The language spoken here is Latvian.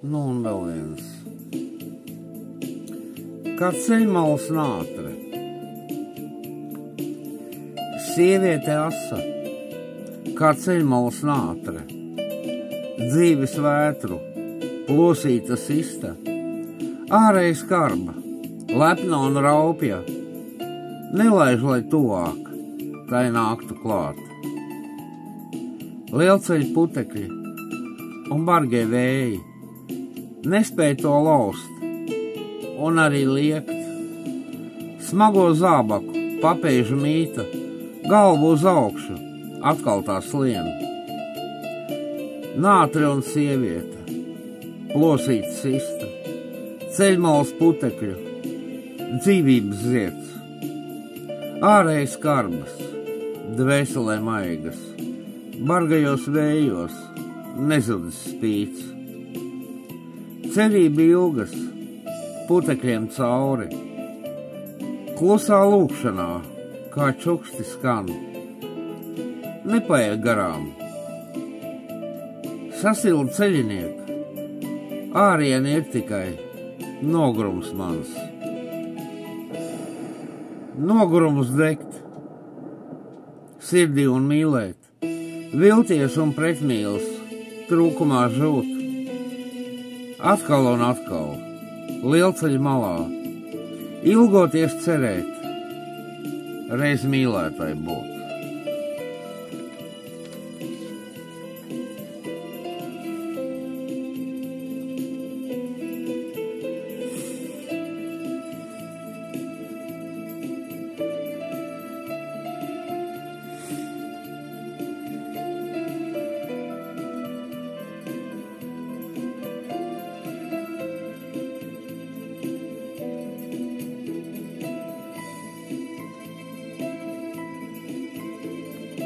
Nu un vēl viens. Kā ceļmalas nātre. Sieviete asa, kā ceļmalas nātre. Dzīves vētru, plosīta sista, ārēja skarba, lepna un raupja. Nelaiž, lai tuvāk, tai nāktu klāt. Lielceļu putekļi un bargie vēji nespēja to laust un arī liekt. Smago zābaku, papēžu mīta, galvu uz augšu, atkal tā slien. Nātre un sieviete, plosīta sista, ceļmalas putekļu, dzīvības zieds. Ārēji skarbas, dvēselē maigas, bargajos vējos, nezudis spīts. Cerība ilgas, putekļiem cauri, klusā lūkšanā, kā čuksti skan. Nepaiet garām. Sasilda ceļinieka, ārieni ir tikai nogurums mans. Nogurums degt, sirdī un mīlēt, vilties un pretmīls, trūkumā žūt. Atkal un atkal, lielceļa malā, ilgoties cerēt, reiz mīlētai būt.